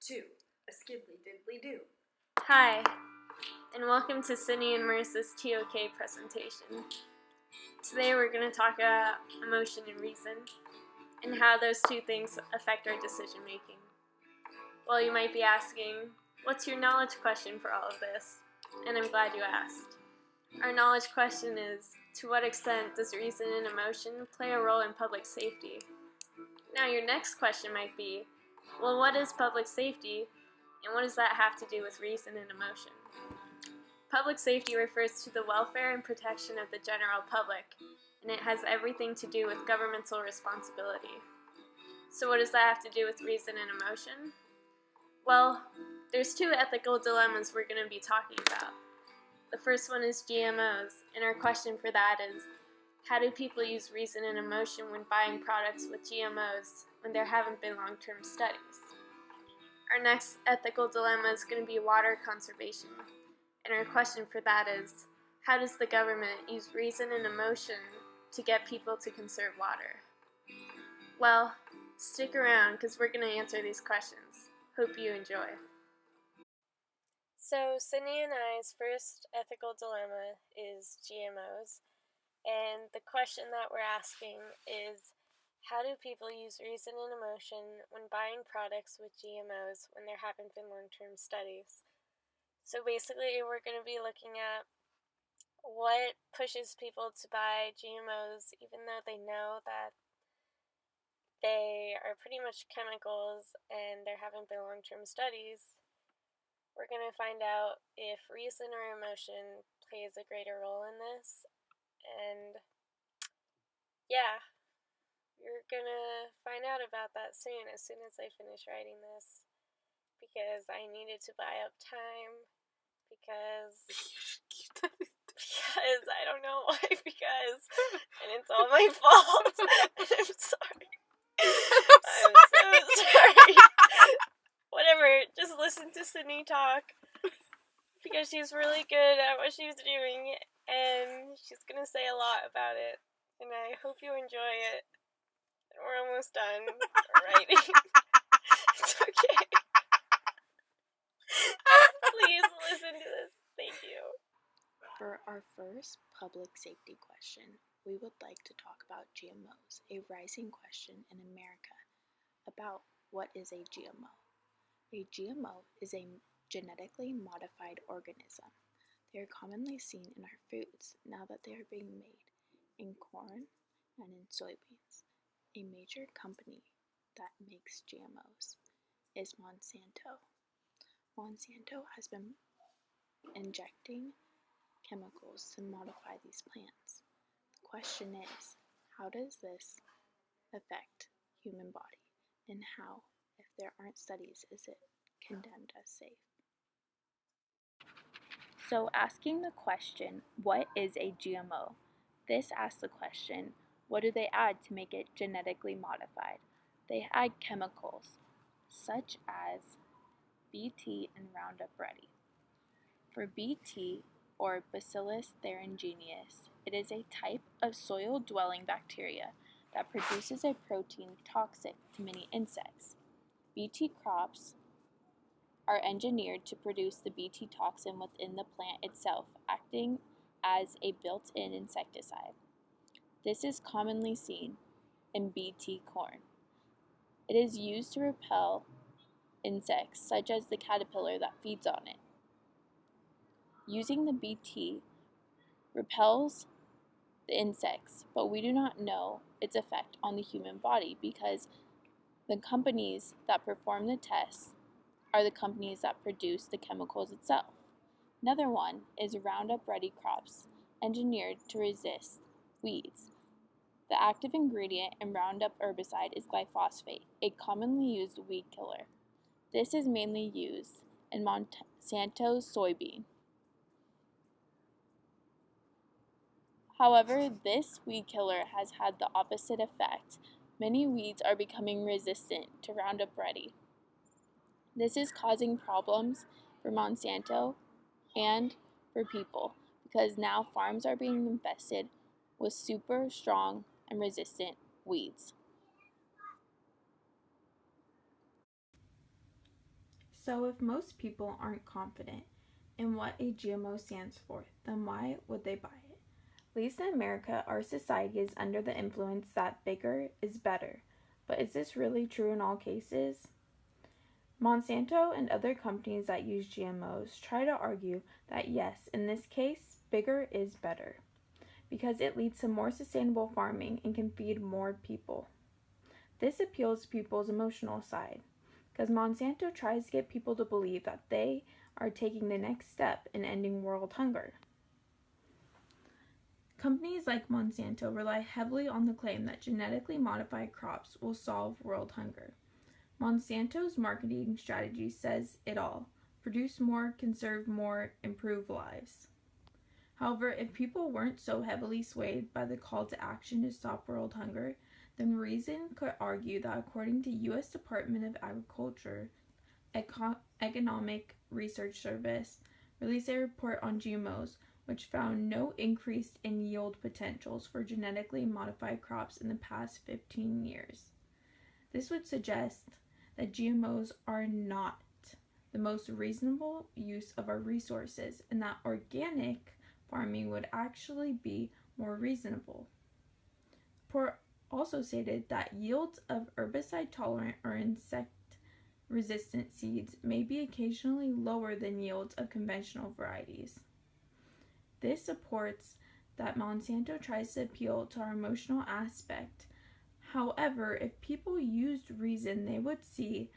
to a skiddly diddly do. Hi, and welcome to Sydney and Marisa's TOK Presentation. Today we're going to talk about emotion and reason, and how those two things affect our decision making. Well, you might be asking, what's your knowledge question for all of this? And I'm glad you asked. Our knowledge question is, to what extent does reason and emotion play a role in public safety? Now your next question might be, well, what is public safety, and what does that have to do with reason and emotion? Public safety refers to the welfare and protection of the general public, and it has everything to do with governmental responsibility. So what does that have to do with reason and emotion? Well, there's two ethical dilemmas we're going to be talking about. The first one is GMOs, and our question for that is, how do people use reason and emotion when buying products with GMOs when there haven't been long-term studies? Our next ethical dilemma is going to be water conservation, and our question for that is, how does the government use reason and emotion to get people to conserve water? Well, stick around because we're going to answer these questions. Hope you enjoy. So, Sydney and I's first ethical dilemma is GMOs, and the question that we're asking is, how do people use reason and emotion when buying products with GMOs when there haven't been long-term studies? So basically, we're going to be looking at what pushes people to buy GMOs even though they know that they are pretty much chemicals and there haven't been long-term studies. We're going to find out if reason or emotion plays a greater role in this. And yeah, you're going to find out about that soon as I finish writing this. Because I needed to buy up time. Because I don't know why, and it's all my fault, and I'm sorry. I'm so sorry. Whatever, just listen to Sydney talk, because she's really good at what she's doing, and she's gonna say a lot about it, and I hope you enjoy it. And we're almost done writing. It's okay. Please listen to this. Thank you. For our first public safety question, we would like to talk about GMOs, a rising question in America about what is a GMO. A GMO is a genetically modified organism. They are commonly seen in our foods now that they are being made in corn and in soybeans. A major company that makes GMOs is Monsanto. Monsanto has been injecting chemicals to modify these plants. The question is, how does this affect human body, and how, if there aren't studies, is it condemned as safe? So asking the question, what is a GMO? This asks the question, what do they add to make it genetically modified? They add chemicals, such as BT and Roundup Ready. For BT, or Bacillus thuringiensis, it is a type of soil-dwelling bacteria that produces a protein toxic to many insects. BT crops are engineered to produce the BT toxin within the plant itself, acting as a built-in insecticide. This is commonly seen in BT corn. It is used to repel insects such as the caterpillar that feeds on it. Using the BT repels the insects, but we do not know its effect on the human body because the companies that perform the tests are the companies that produce the chemicals itself. Another one is Roundup Ready crops, engineered to resist weeds. The active ingredient in Roundup herbicide is glyphosate, a commonly used weed killer. This is mainly used in Monsanto's soybean. However, this weed killer has had the opposite effect. Many weeds are becoming resistant to Roundup Ready. This is causing problems for Monsanto and for people because now farms are being infested with super strong and resistant weeds. So if most people aren't confident in what a GMO stands for, then why would they buy it? At least in America, our society is under the influence that bigger is better. But is this really true in all cases? Monsanto and other companies that use GMOs try to argue that yes, in this case, bigger is better, because it leads to more sustainable farming and can feed more people. This appeals to people's emotional side, because Monsanto tries to get people to believe that they are taking the next step in ending world hunger. Companies like Monsanto rely heavily on the claim that genetically modified crops will solve world hunger. Monsanto's marketing strategy says it all: produce more, conserve more, improve lives. However, if people weren't so heavily swayed by the call to action to stop world hunger, then reason could argue that according to U.S. Department of Agriculture Economic Research Service released a report on GMOs, which found no increase in yield potentials for genetically modified crops in the past 15 years. This would suggest that GMOs are not the most reasonable use of our resources, and that organic farming would actually be more reasonable. The report also stated that yields of herbicide-tolerant or insect-resistant seeds may be occasionally lower than yields of conventional varieties. This supports that Monsanto tries to appeal to our emotional aspect. However, if people used reason, they would see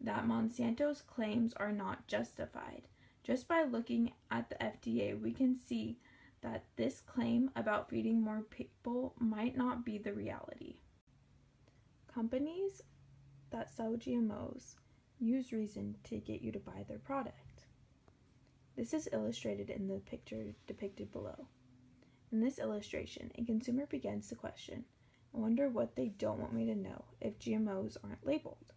that Monsanto's claims are not justified. Just by looking at the FDA, we can see that this claim about feeding more people might not be the reality. Companies that sell GMOs use reason to get you to buy their product. This is illustrated in the picture depicted below. In this illustration, a consumer begins to question, I wonder what they don't want me to know if GMOs aren't labeled.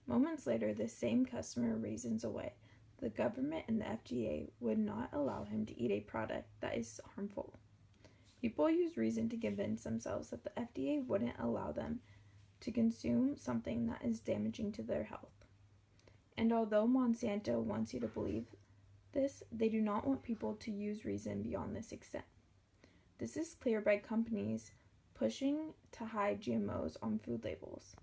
Moments later, this same customer reasons away. The government and the FDA would not allow him to eat a product that is harmful. People use reason to convince themselves that the FDA wouldn't allow them to consume something that is damaging to their health. And although Monsanto wants you to believe this, they do not want people to use reason beyond this extent. This is clear by companies pushing to hide GMOs on food labels.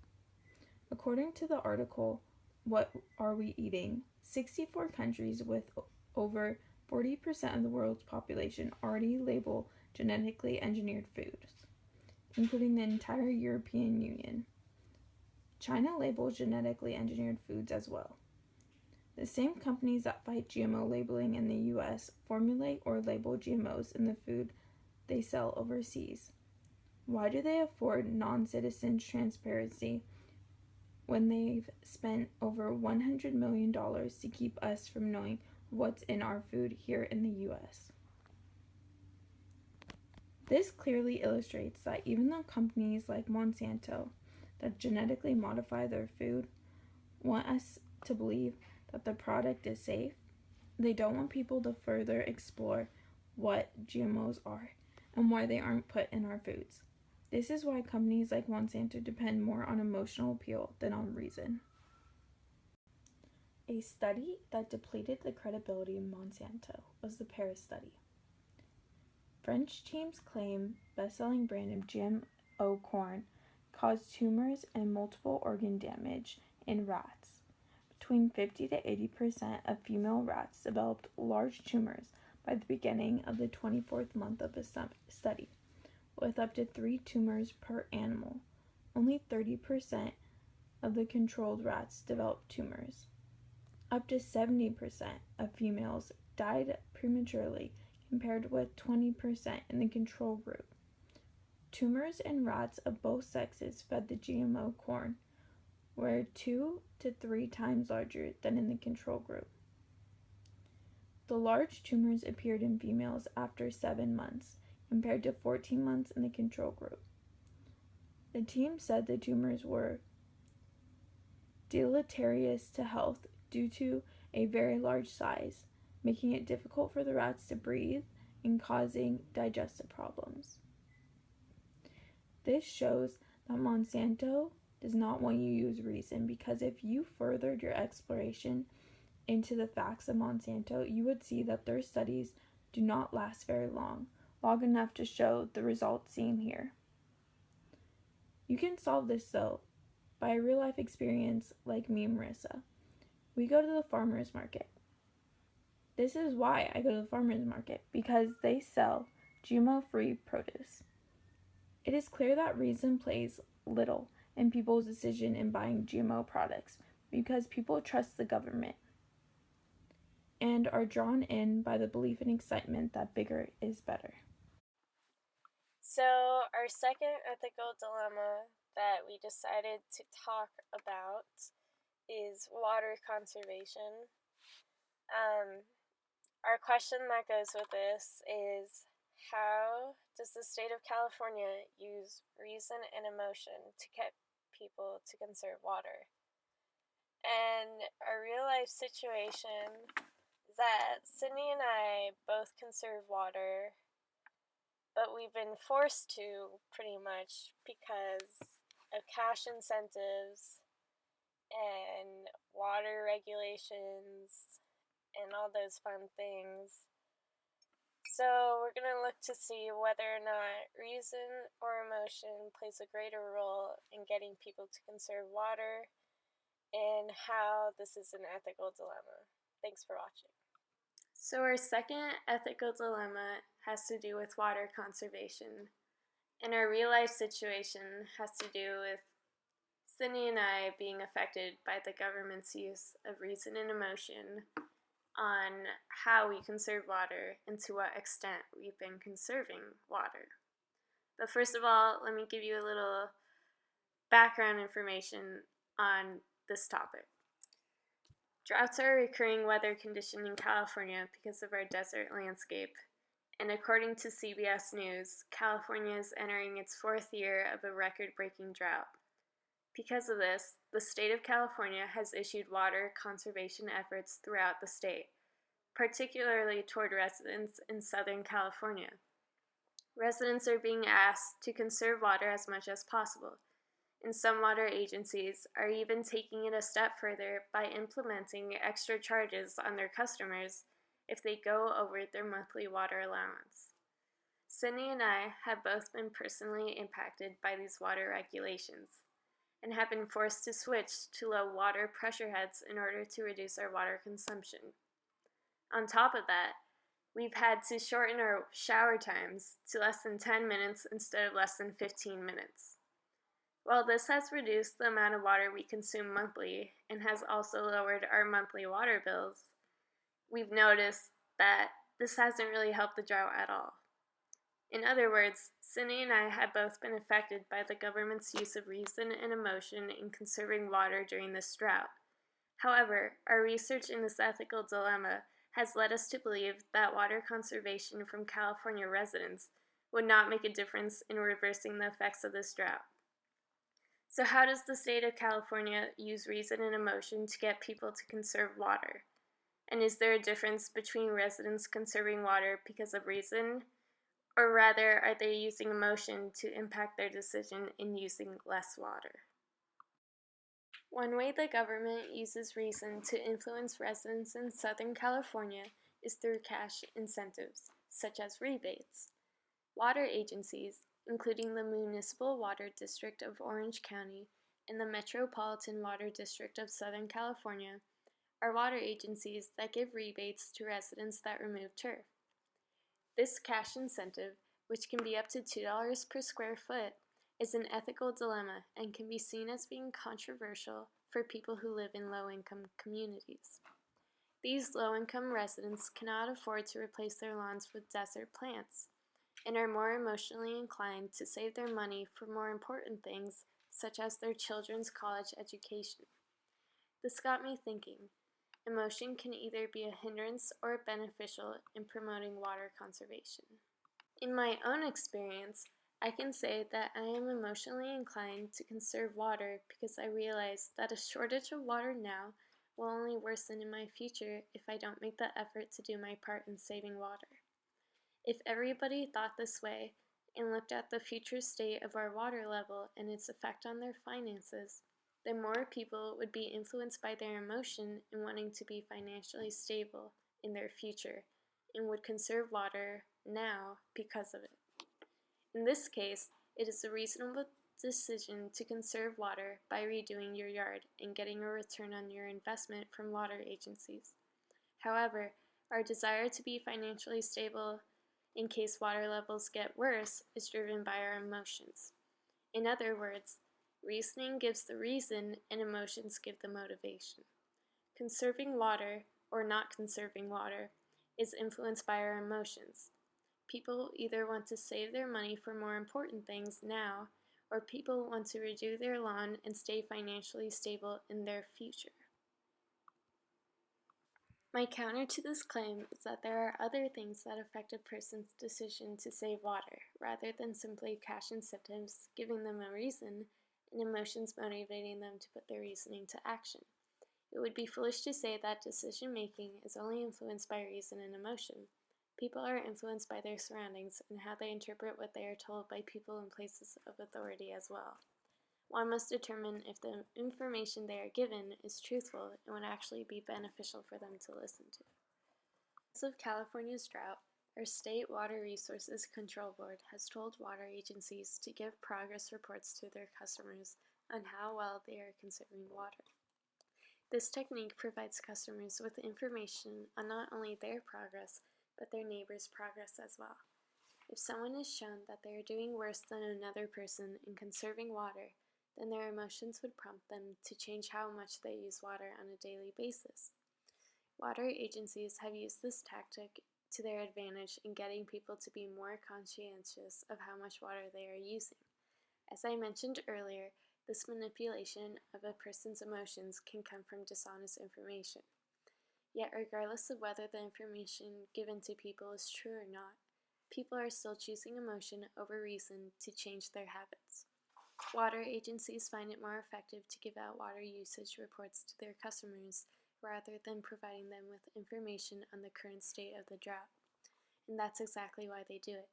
According to the article, What Are We Eating?, 64 countries with over 40% of the world's population already label genetically engineered foods, including the entire European Union. China labels genetically engineered foods as well. The same companies that fight GMO labeling in the US formulate or label GMOs in the food they sell overseas. Why do they afford non-citizens transparency when they've spent over $100 million to keep us from knowing what's in our food here in the US? This clearly illustrates that even though companies like Monsanto that genetically modify their food want us to believe that the product is safe, they don't want people to further explore what GMOs are and why they aren't put in our foods. This is why companies like Monsanto depend more on emotional appeal than on reason. A study that depleted the credibility of Monsanto was the Paris study. French teams claim best-selling brand of GMO corn caused tumors and multiple organ damage in rats. Between 50 to 80% of female rats developed large tumors by the beginning of the 24th month of the study, with up to 3 tumors per animal. Only 30% of the controlled rats developed tumors. Up to 70% of females died prematurely, compared with 20% in the control group. Tumors in rats of both sexes fed the GMO corn were 2 to 3 times larger than in the control group. The large tumors appeared in females after 7 months, compared to 14 months in the control group. The team said the tumors were deleterious to health due to a very large size, making it difficult for the rats to breathe and causing digestive problems. This shows that Monsanto does not want you to use reason, because if you furthered your exploration into the facts of Monsanto, you would see that their studies do not last very long enough to show the results seen here. You can solve this though by a real life experience like me and Marisa. We go to the farmer's market. This is why I go to the farmer's market, because they sell GMO-free produce. It is clear that reason plays little in people's decision in buying GMO products, because people trust the government and are drawn in by the belief and excitement that bigger is better. So, our second ethical dilemma that we decided to talk about is water conservation. Our question that goes with this is, how does the state of California use reason and emotion to get people to conserve water? And our real life situation is that Sydney and I both conserve water, but we've been forced to pretty much because of cash incentives and water regulations and all those fun things. So we're going to look to see whether or not reason or emotion plays a greater role in getting people to conserve water, and how this is an ethical dilemma. Thanks for watching. So our second ethical dilemma has to do with water conservation, and our real life situation has to do with Sydney and I being affected by the government's use of reason and emotion on how we conserve water and to what extent we've been conserving water. But first of all, let me give you a little background information on this topic. Droughts are a recurring weather condition in California because of our desert landscape, and according to CBS News, California is entering its fourth year of a record-breaking drought. Because of this, the state of California has issued water conservation efforts throughout the state, particularly toward residents in Southern California. Residents are being asked to conserve water as much as possible, and some water agencies are even taking it a step further by implementing extra charges on their customers if they go over their monthly water allowance. Sydney and I have both been personally impacted by these water regulations and have been forced to switch to low water pressure heads in order to reduce our water consumption. On top of that, we've had to shorten our shower times to less than 10 minutes instead of less than 15 minutes. While this has reduced the amount of water we consume monthly and has also lowered our monthly water bills, we've noticed that this hasn't really helped the drought at all. In other words, Sydney and I have both been affected by the government's use of reason and emotion in conserving water during this drought. However, our research in this ethical dilemma has led us to believe that water conservation from California residents would not make a difference in reversing the effects of this drought. So how does the state of California use reason and emotion to get people to conserve water? And is there a difference between residents conserving water because of reason, or rather are they using emotion to impact their decision in using less water? One way the government uses reason to influence residents in Southern California is through cash incentives, such as rebates. Water agencies, including the Municipal Water District of Orange County and the Metropolitan Water District of Southern California, are water agencies that give rebates to residents that remove turf. This cash incentive, which can be up to $2 per square foot, is an ethical dilemma and can be seen as being controversial for people who live in low-income communities. These low-income residents cannot afford to replace their lawns with desert plants and are more emotionally inclined to save their money for more important things, such as their children's college education. This got me thinking. Emotion can either be a hindrance or beneficial in promoting water conservation. In my own experience, I can say that I am emotionally inclined to conserve water because I realize that a shortage of water now will only worsen in my future if I don't make the effort to do my part in saving water. If everybody thought this way, and looked at the future state of our water level and its effect on their finances, then more people would be influenced by their emotion in wanting to be financially stable in their future and would conserve water now because of it. In this case, it is a reasonable decision to conserve water by redoing your yard and getting a return on your investment from water agencies. However, our desire to be financially stable in case water levels get worse is driven by our emotions. In other words, reasoning gives the reason and emotions give the motivation. Conserving water, or not conserving water, is influenced by our emotions. People either want to save their money for more important things now, or people want to redo their lawn and stay financially stable in their future. My counter to this claim is that there are other things that affect a person's decision to save water, rather than simply cash incentives giving them a reason and emotions motivating them to put their reasoning to action. It would be foolish to say that decision making is only influenced by reason and emotion. People are influenced by their surroundings and how they interpret what they are told by people in places of authority as well. One must determine if the information they are given is truthful and would actually be beneficial for them to listen to. Because of California's drought, our State Water Resources Control Board has told water agencies to give progress reports to their customers on how well they are conserving water. This technique provides customers with information on not only their progress, but their neighbor's progress as well. If someone is shown that they are doing worse than another person in conserving water, then their emotions would prompt them to change how much they use water on a daily basis. Water agencies have used this tactic to their advantage in getting people to be more conscientious of how much water they are using. As I mentioned earlier, this manipulation of a person's emotions can come from dishonest information. Yet, regardless of whether the information given to people is true or not, people are still choosing emotion over reason to change their habits. Water agencies find it more effective to give out water usage reports to their customers rather than providing them with information on the current state of the drought. And that's exactly why they do it.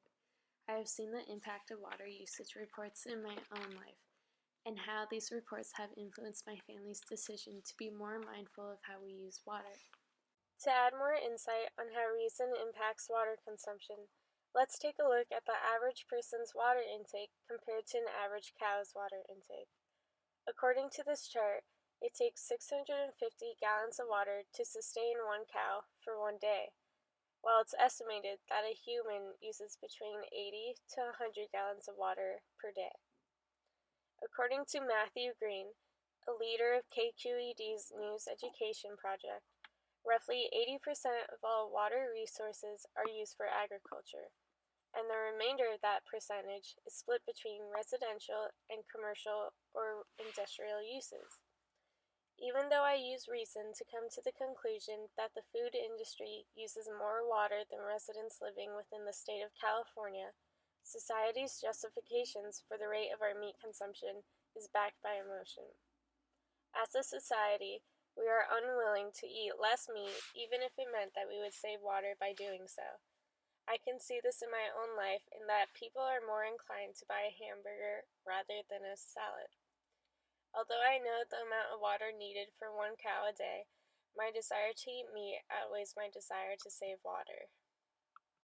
I have seen the impact of water usage reports in my own life, and how these reports have influenced my family's decision to be more mindful of how we use water. To add more insight on how reason impacts water consumption, let's take a look at the average person's water intake compared to an average cow's water intake. According to this chart, it takes 650 gallons of water to sustain one cow for one day, while it's estimated that a human uses between 80 to 100 gallons of water per day. According to Matthew Green, a leader of KQED's News Education Project, roughly 80% of all water resources are used for agriculture, and the remainder of that percentage is split between residential and commercial or industrial uses. Even though I use reason to come to the conclusion that the food industry uses more water than residents living within the state of California, society's justifications for the rate of our meat consumption is backed by emotion. As a society, we are unwilling to eat less meat even if it meant that we would save water by doing so. I can see this in my own life in that people are more inclined to buy a hamburger rather than a salad. Although I know the amount of water needed for one cow a day, my desire to eat meat outweighs my desire to save water.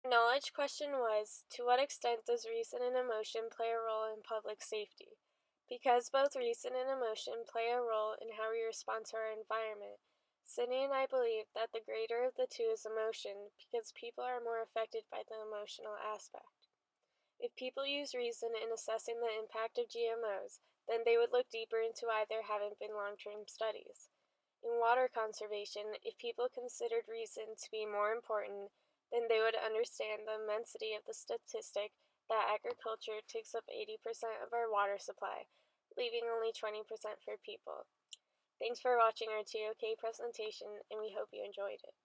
The knowledge question was, to what extent does reason and emotion play a role in public safety? Because both reason and emotion play a role in how we respond to our environment, Sydney and I believe that the greater of the two is emotion because people are more affected by the emotional aspect. If people use reason in assessing the impact of GMOs, then they would look deeper into why there haven't been long-term studies. In water conservation, if people considered reason to be more important, then they would understand the immensity of the statistic that agriculture takes up 80% of our water supply, leaving only 20% for people. Thanks for watching our TOK presentation, and we hope you enjoyed it.